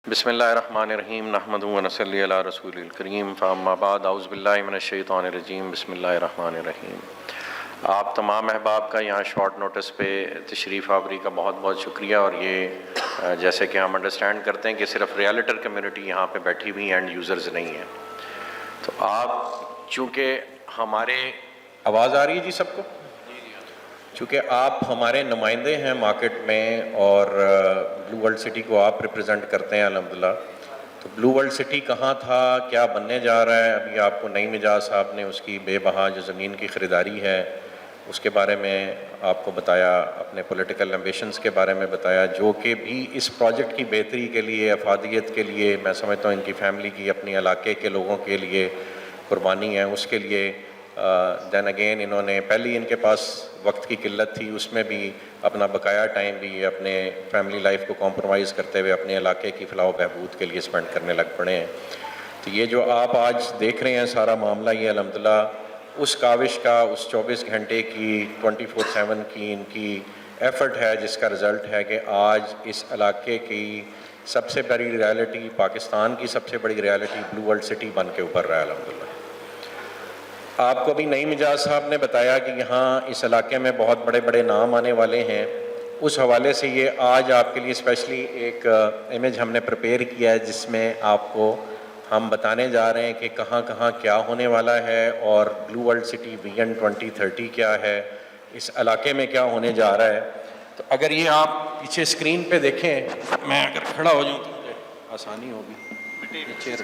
بسم اللہ الرحمن الرحیم نحمدہ و نصلی علی رسول الکریم فاما بعد اعوذ باللہ من الشیطان الرجیم بسم اللہ الرحمن الرحیم۔ آپ تمام احباب کا یہاں شارٹ نوٹس پہ تشریف آوری کا بہت بہت شکریہ، اور یہ جیسے کہ ہم انڈرسٹینڈ کرتے ہیں کہ صرف ریالٹر کمیونٹی یہاں پہ بیٹھی ہوئی اینڈ یوزرز نہیں ہیں، تو آپ چونکہ ہمارے آواز آ رہی ہے جی سب کو، چونکہ آپ ہمارے نمائندے ہیں مارکیٹ میں اور بلو ورلڈ سٹی کو آپ ریپرزینٹ کرتے ہیں الحمدللہ، تو بلو ورلڈ سٹی کہاں تھا، کیا بننے جا رہا ہے، ابھی آپ کو نئی مجاز صاحب نے اس کی بے بہا جو زمین کی خریداری ہے اس کے بارے میں آپ کو بتایا، اپنے پولیٹیکل ایمبیشنز کے بارے میں بتایا، جو کہ بھی اس پروجیکٹ کی بہتری کے لیے، افادیت کے لیے، میں سمجھتا ہوں ان کی فیملی کی، اپنی علاقے کے لوگوں کے لیے قربانی ہے، اس کے لیے دین اگین انہوں نے پہلی ان کے پاس وقت کی قلت تھی، اس میں بھی اپنا بقایا ٹائم بھی اپنے فیملی لائف کو کمپرومائز کرتے ہوئے اپنے علاقے کی فلاح و بہبود کے لیے سپینڈ کرنے لگ پڑے ہیں۔ تو یہ جو آپ آج دیکھ رہے ہیں سارا معاملہ، یہ الحمدللہ اس کاوش کا، اس 24 گھنٹے کی 24/7 کی ان کی ایفرٹ ہے، جس کا رزلٹ ہے کہ آج اس علاقے کی سب سے بڑی ریالٹی، پاکستان کی سب سے بڑی ریالٹی بلو ورلڈ سٹی بن کے ابھر رہا ہے الحمدللہ۔ آپ کو ابھی نئی مجاز صاحب نے بتایا کہ یہاں اس علاقے میں بہت بڑے بڑے نام آنے والے ہیں، اس حوالے سے یہ آج آپ کے لیے اسپیشلی ایک امیج ہم نے پریپیئر کیا ہے، جس میں آپ کو ہم بتانے جا رہے ہیں کہ کہاں کہاں کیا ہونے والا ہے، اور بلو ورلڈ سٹی ویژن 2030 کیا ہے، اس علاقے میں کیا ہونے جا رہا ہے۔ تو اگر یہ آپ پیچھے اسکرین پہ دیکھیں، میں اگر کھڑا ہو جاؤں تو مجھے آسانی ہوگی، چیئر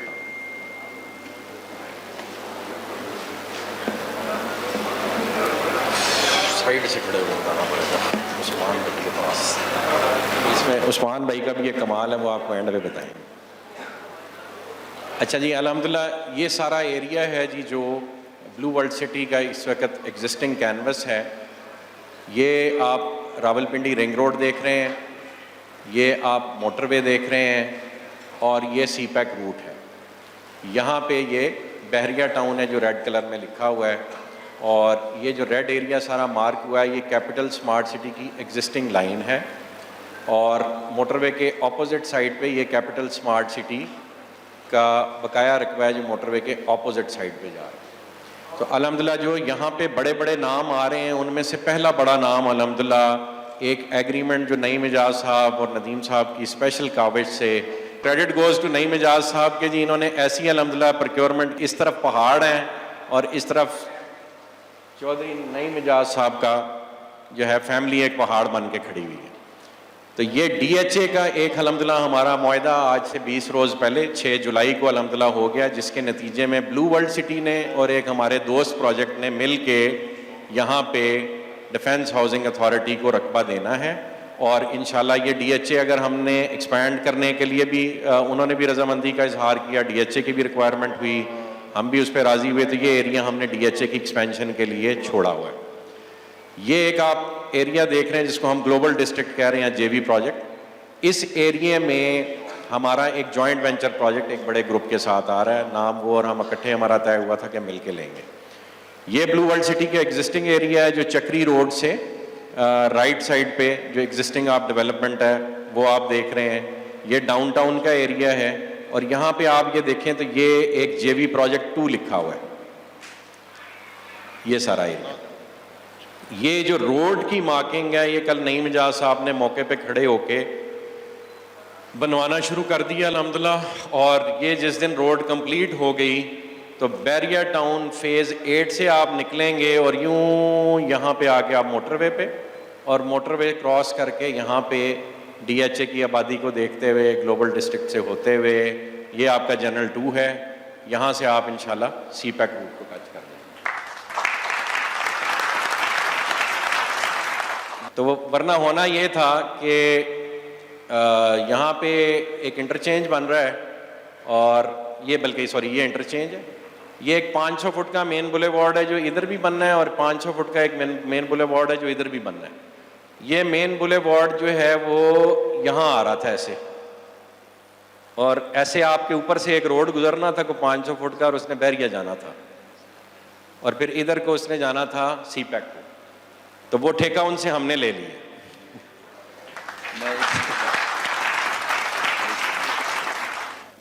سائڈ سے کھڑے ہوئے بتانا پڑے گا عثمان بھائی کے پاس، اس میں عثمان بھائی کا بھی یہ کمال ہے، وہ آپ کو اینڈ پہ بتائیں۔ اچھا جی، الحمدللہ یہ سارا ایریا ہے جی جو بلو ورلڈ سٹی کا اس وقت ایگزسٹنگ کینوس ہے۔ یہ آپ راول پنڈی رنگ روڈ دیکھ رہے ہیں، یہ آپ موٹر وے دیکھ رہے ہیں، اور یہ سی پیک روٹ ہے۔ یہاں پہ یہ بحریہ ٹاؤن ہے جو ریڈ کلر میں لکھا ہوا ہے، اور یہ جو ریڈ ایریا سارا مارک ہوا ہے، یہ کیپٹل سمارٹ سٹی کی ایگزسٹنگ لائن ہے، اور موٹر وے کے اپوزٹ سائڈ پہ یہ کیپٹل سمارٹ سٹی کا بقایا رقبہ ہے جو موٹر وے کے اپوزٹ سائڈ پہ جا رہا ہے۔ تو الحمدللہ جو یہاں پہ بڑے بڑے نام آ رہے ہیں، ان میں سے پہلا بڑا نام الحمدللہ ایک ایگریمنٹ جو نئی مجاز صاحب اور ندیم صاحب کی اسپیشل کاوش سے، کریڈٹ گوز ٹو نئی مجاز صاحب کے جی، انہوں نے ایسی الحمدللہ پروکیورمنٹ، اس طرف پہاڑ ہیں اور اس طرف چودھری نئی مجاز صاحب کا جو ہے فیملی ایک پہاڑ بن کے کھڑی ہوئی ہے۔ تو یہ ڈی ایچ اے کا ایک الحمدللہ ہمارا معاہدہ آج سے 20 روز پہلے 6 جولائی کو الحمدللہ ہو گیا، جس کے نتیجے میں بلو ورلڈ سٹی نے اور ایک ہمارے دوست پروجیکٹ نے مل کے یہاں پہ ڈیفنس ہاؤسنگ اتھارٹی کو رقبہ دینا ہے، اور انشاءاللہ یہ ڈی ایچ اے اگر ہم نے ایکسپینڈ کرنے کے لیے بھی انہوں نے بھی رضامندی کا اظہار کیا، ڈی ایچ اے کی بھی ریکوائرمنٹ ہوئی، ہم بھی اس پہ راضی ہوئے، تو یہ ایریا ہم نے ڈی ایچ اے کی ایکسپینشن کے لیے چھوڑا ہوا ہے۔ یہ ایک آپ ایریا دیکھ رہے ہیں جس کو ہم گلوبل ڈسٹرکٹ کہہ رہے ہیں، جے وی پروجیکٹ۔ اس ایریے میں ہمارا ایک جوائنٹ وینچر پروجیکٹ ایک بڑے گروپ کے ساتھ آ رہا ہے، نام وہ اور ہم اکٹھے ہمارا طے ہوا تھا کہ مل کے لیں گے۔ یہ بلو ورلڈ سٹی کا ایگزسٹنگ ایریا ہے جو چکری روڈ سے رائٹ سائڈ پہ جو ایگزسٹنگ آپ ڈیولپمنٹ ہے وہ آپ دیکھ رہے ہیں۔ یہ ڈاؤن ٹاؤن کا ایریا ہے، اور یہاں پہ آپ یہ دیکھیں تو یہ ایک جے وی پروجیکٹ 2 لکھا ہوا ہے، یہ سارا ایریا۔ یہ جو روڈ کی مارکنگ ہے، یہ کل نئی مجاز صاحب نے موقع پہ کھڑے ہو کے بنوانا شروع کر دیا الحمدللہ، اور یہ جس دن روڈ کمپلیٹ ہو گئی تو بیریا ٹاؤن فیز 8 سے آپ نکلیں گے، اور یوں یہاں پہ آ کے آپ موٹر وے پہ، اور موٹر وے کراس کر کے یہاں پہ ڈی ایچ اے کی آبادی کو دیکھتے ہوئے گلوبل ڈسٹرکٹ سے ہوتے ہوئے یہ آپ کا جنرل 2 ہے، یہاں سے آپ انشاءاللہ سی پیک روٹ کو ٹچ کر دیں۔ تو وہ ورنہ ہونا یہ تھا کہ یہاں پہ ایک انٹرچینج بن رہا ہے، اور یہ بلکہ سوری یہ انٹرچینج ہے، یہ ایک 500 فٹ کا مین بولے وارڈ ہے جو ادھر بھی بننا ہے، اور 500 فٹ کا ایک مین بولے وارڈ ہے جو ادھر بھی بننا ہے۔ یہ مین بولے وارڈ جو ہے وہ یہاں آ رہا تھا ایسے، اور ایسے آپ کے اوپر سے ایک روڈ گزرنا تھا کو 500 فٹ کا، اور اس نے بحریہ جانا تھا، اور پھر ادھر کو اس نے جانا تھا سی پیک کو، تو وہ ٹھیکہ ان سے ہم نے لے لیا۔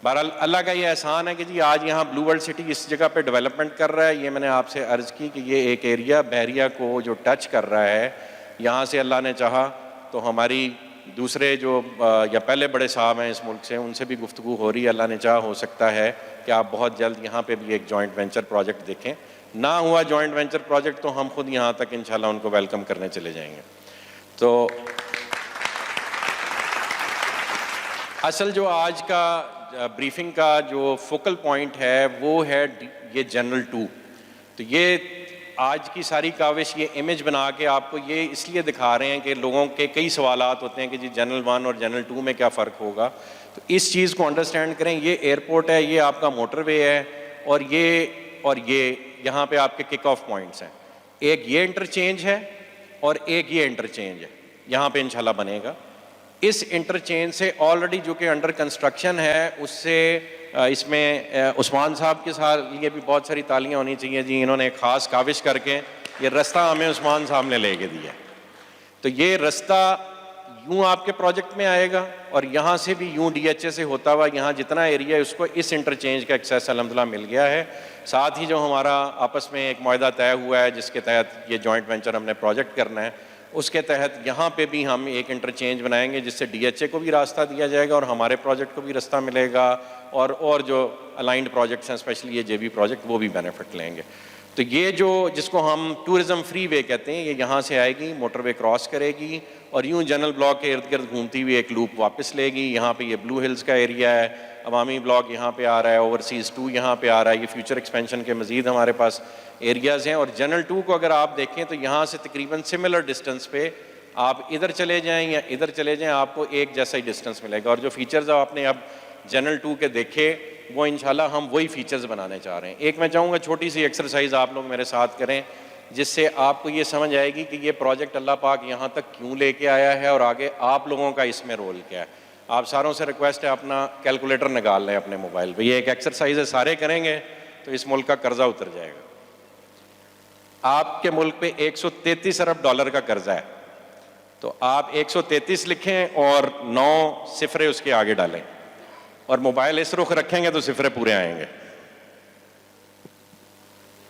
بہرحال اللہ کا یہ احسان ہے کہ جی آج یہاں بلو ورلڈ سٹی اس جگہ پہ ڈیولپمنٹ کر رہا ہے. یہ میں نے آپ سے عرض کی کہ یہ ایک ایریا بحریہ کو جو ٹچ کر رہا ہے, یہاں سے اللہ نے چاہا تو ہماری دوسرے جو یا پہلے بڑے صاحب ہیں اس ملک سے, ان سے بھی گفتگو ہو رہی ہے. اللہ نے چاہا ہو سکتا ہے کہ آپ بہت جلد یہاں پہ بھی ایک جوائنٹ وینچر پروجیکٹ دیکھیں. نہ ہوا جوائنٹ وینچر پروجیکٹ تو ہم خود یہاں تک انشاءاللہ ان کو ویلکم کرنے چلے جائیں گے. تو اصل جو آج کا بریفنگ کا جو فوکل پوائنٹ ہے وہ ہے یہ جنرل 2. تو یہ آج کی ساری کاوش یہ امیج بنا کے آپ کو یہ اس لیے دکھا رہے ہیں کہ لوگوں کے کئی سوالات ہوتے ہیں کہ جی جنرل 1 اور جنرل 2 میں کیا فرق ہوگا. تو اس چیز کو انڈرسٹینڈ کریں. یہ ایئرپورٹ ہے, یہ آپ کا موٹر وے ہے, اور یہ یہاں پہ آپ کے کک آف پوائنٹس ہیں. ایک یہ انٹرچینج ہے اور ایک یہ انٹرچینج ہے یہاں پہ انشاءاللہ بنے گا. اس انٹرچینج سے آلریڈی جو کہ انڈر کنسٹرکشن ہے اس سے اس میں عثمان صاحب کے ساتھ یہ بھی بہت ساری تالیاں ہونی چاہیے جی, انہوں نے ایک خاص کاوش کر کے یہ رستہ ہمیں عثمان صاحب نے لے کے دیا. تو یہ رستہ یوں آپ کے پروجیکٹ میں آئے گا اور یہاں سے بھی یوں ڈی ایچ اے سے ہوتا ہوا یہاں جتنا ایریا ہے اس کو اس انٹرچینج کا ایکسیس الحمدللہ مل گیا ہے. ساتھ ہی جو ہمارا آپس میں ایک معاہدہ طے ہوا ہے جس کے تحت یہ جوائنٹ وینچر ہم نے پروجیکٹ کرنا ہے, اس کے تحت یہاں پہ بھی ہم ایک انٹرچینج بنائیں گے جس سے ڈی ایچ اے کو بھی راستہ دیا جائے گا اور ہمارے پروجیکٹ کو بھی راستہ ملے گا, اور جو الائنڈ پروجیکٹس ہیں اسپیشلی یہ جے بی پروجیکٹ وہ بھی بینیفٹ لیں گے. تو یہ جو جس کو ہم ٹورزم فری وے کہتے ہیں, یہ یہاں سے آئے گی, موٹر وے کراس کرے گی اور یوں جنرل بلاک کے ارد گرد گھومتی ہوئی ایک لوپ واپس لے گی. یہاں پہ یہ بلو ہلز کا ایریا ہے, عوامی بلاک یہاں پہ آ رہا ہے, اوورسیز 2 یہاں پہ آ رہا ہے. یہ فیوچر ایکسپینشن کے مزید ہمارے پاس ایریاز ہیں. اور جنرل 2 کو اگر آپ دیکھیں تو یہاں سے تقریباً سملر ڈسٹینس پہ آپ ادھر چلے جائیں یا ادھر چلے جائیں آپ کو ایک جیسا ہی ڈسٹینس ملے گا. اور جو فیچرز آپ نے اب جنرل 2 کے دیکھے وہ انشاءاللہ ہم وہی فیچرز بنانے چاہ رہے ہیں. ایک میں چاہوں گا چھوٹی سی ایکسرسائز آپ لوگ میرے ساتھ کریں جس سے آپ کو یہ سمجھ آئے گی کہ یہ پروجیکٹ اللہ پاک یہاں تک کیوں لے کے آیا ہے اور آگے آپ لوگوں کا اس میں رول کیا ہے. آپ ساروں سے ریکویسٹ ہے اپنا کیلکولیٹر نکال لیں اپنے موبائل پہ. یہ ایک ایکسرسائز ہے, سارے کریں گے تو اس ملک کا قرضہ اتر جائے گا. آپ کے ملک پہ $133 ارب کا قرضہ ہے, تو آپ 133 لکھیں اور 9 صفرے اس کے آگے ڈالیں اور موبائل اس رخ رکھیں گے تو صفرے پورے آئیں گے.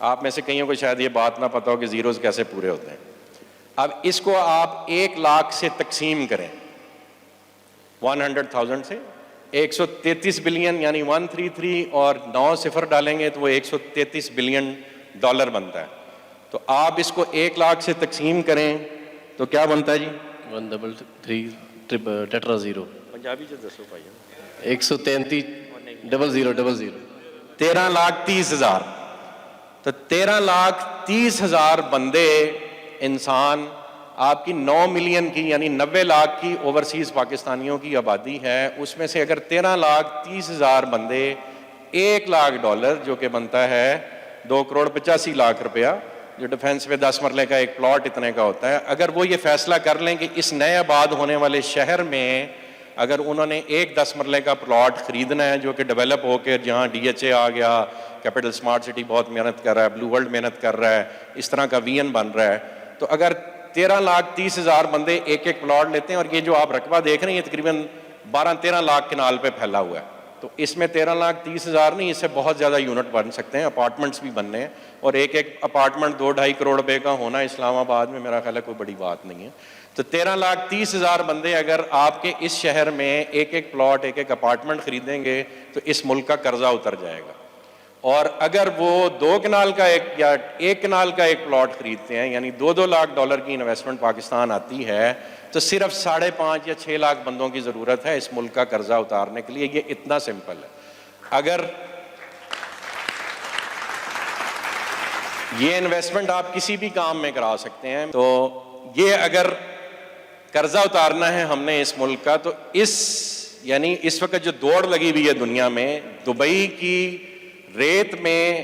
آپ میں سے کئیوں کو شاید یہ بات نہ پتہ ہو کہ زیروز کیسے پورے ہوتے ہیں. اب اس کو آپ 1 لاکھ سے تقسیم کریں, 100,000 سے 133 بلین یعنی 133 اور 9 صفر ڈالیں گے تو وہ $133 بلین بنتا ہے. تو آپ اس کو 1 لاکھ سے تقسیم کریں تو کیا بنتا ہے جی؟ 133 ٹیٹرا زیرو پنجابی سے دسو بھائی. 133,000 13,30,000. تو 13,30,000 بندے انسان آپ کی 9 ملین کی یعنی 90 لاکھ کی اوورسیز پاکستانیوں کی آبادی ہے. اس میں سے اگر 13,30,000 بندے $1 لاکھ جو کہ بنتا ہے 2,85,00,000 روپیہ, جو ڈیفنس پہ 10 مرلے کا ایک پلاٹ اتنے کا ہوتا ہے, اگر وہ یہ فیصلہ کر لیں کہ اس نئے آباد ہونے والے شہر میں اگر انہوں نے ایک 10 مرلے کا پلاٹ خریدنا ہے جو کہ ڈیولپ ہو کے جہاں ڈی ایچ اے آ گیا, کیپٹل اسمارٹ سٹی بہت محنت کر رہا ہے, بلو ورلڈ محنت کر رہا ہے, اس طرح کا وی این بن رہا ہے, تو اگر 13,30,000 بندے ایک پلاٹ لیتے ہیں, اور یہ جو آپ رقبہ دیکھ رہے ہیں یہ تقریباً 12-13 لاکھ کنال پہ پھیلا ہوا ہے, تو اس میں 13,30,000 نہیں, اس سے بہت زیادہ یونٹ بن سکتے ہیں, اپارٹمنٹس بھی بننے ہیں. اور ایک اپارٹمنٹ 2-2.5 کروڑ روپے کا ہونا اسلام آباد میں میرا خیال ہے کوئی بڑی بات نہیں ہے. تو 13,30,000 بندے اگر آپ کے اس شہر میں ایک پلاٹ ایک اپارٹمنٹ خریدیں گے تو اس ملک کا قرضہ اتر جائے گا. اور اگر وہ 2 کنال کا ایک یا 1 کنال کا ایک پلاٹ خریدتے ہیں یعنی $2 لاکھ کی انویسٹمنٹ پاکستان آتی ہے, تو صرف 5.5 یا 6 لاکھ بندوں کی ضرورت ہے اس ملک کا قرضہ اتارنے کے لیے. یہ اتنا سمپل ہے. اگر یہ انویسٹمنٹ آپ کسی بھی کام میں کرا سکتے ہیں, تو یہ اگر قرضہ اتارنا ہے ہم نے اس ملک کا, تو یعنی اس وقت جو دوڑ لگی ہوئی ہے دنیا میں, دبئی کی ریت میں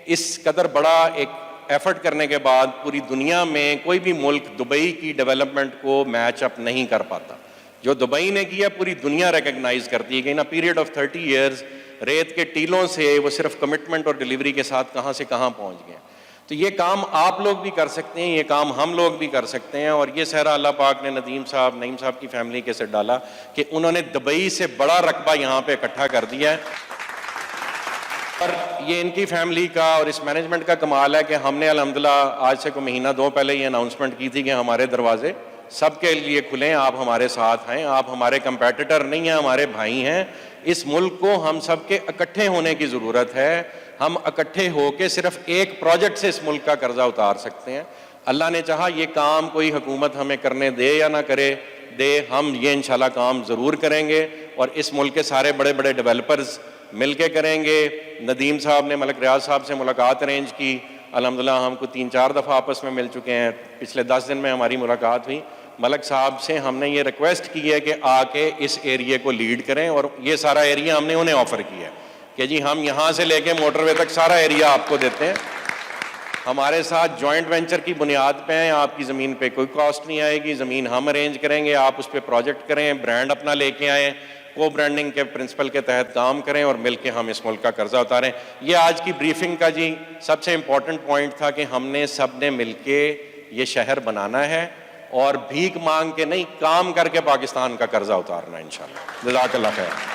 اس قدر بڑا ایک ایفرٹ کرنے کے بعد پوری دنیا میں کوئی بھی ملک دبئی کی ڈیولپمنٹ کو میچ اپ نہیں کر پاتا. جو دبئی نے کیا پوری دنیا ریکگنائز کرتی ہے کہ ان پیریڈ آف 30 ایئرز ریت کے ٹیلوں سے وہ صرف کمٹمنٹ اور ڈیلیوری کے ساتھ کہاں سے کہاں پہنچ گئے. تو یہ کام آپ لوگ بھی کر سکتے ہیں, یہ کام ہم لوگ بھی کر سکتے ہیں. اور یہ صحرا اللہ پاک نے نعیم صاحب کی فیملی کے سے ڈالا کہ انہوں نے دبئی سے بڑا رقبہ یہاں پہ اکٹھا کر دیا ہے. اور یہ ان کی فیملی کا اور اس مینجمنٹ کا کمال ہے کہ ہم نے الحمدللہ آج سے کوئی مہینہ دو پہلے یہ اناؤنسمنٹ کی تھی کہ ہمارے دروازے سب کے لیے کھلیں, آپ ہمارے ساتھ ہیں, آپ ہمارے کمپیٹیٹر نہیں ہیں, ہمارے بھائی ہیں. اس ملک کو ہم سب کے اکٹھے ہونے کی ضرورت ہے. ہم اکٹھے ہو کے صرف ایک پروجیکٹ سے اس ملک کا قرضہ اتار سکتے ہیں. اللہ نے چاہا یہ کام کوئی حکومت ہمیں کرنے دے یا نہ کرے دے, ہم یہ انشاءاللہ کام ضرور کریں گے. اور اس ملک کے سارے بڑے بڑے ڈیولپرز مل کے کریں گے. ندیم صاحب نے ملک ریاض صاحب سے ملاقات ارینج کی, الحمدللہ ہم کو 3-4 دفعہ آپس میں مل چکے ہیں. پچھلے 10 دن میں ہماری ملاقات ہوئی. ملک صاحب سے ہم نے یہ ریکویسٹ کی ہے کہ آ کے اس ایریے کو لیڈ کریں, اور یہ سارا ایریا ہم نے انہیں آفر کیا ہے کہ جی ہم یہاں سے لے کے موٹر وے تک سارا ایریا آپ کو دیتے ہیں. ہمارے ساتھ جوائنٹ وینچر کی بنیاد پہ ہیں, آپ کی زمین پہ کوئی کاسٹ نہیں آئے گی, زمین ہم ارینج کریں گے, آپ اس پہ پروجیکٹ کریں, برانڈ اپنا لے کے آئیں, کو برانڈنگ کے پرنسپل کے تحت کام کریں اور مل کے ہم اس ملک کا قرضہ اتاریں. یہ آج کی بریفنگ کا جی سب سے امپورٹنٹ پوائنٹ تھا کہ ہم نے سب نے مل کے یہ شہر بنانا ہے, اور بھیک مانگ کے نہیں, کام کر کے پاکستان کا قرضہ اتارنا ہے انشاءاللہ. جزاک اللہ خیر.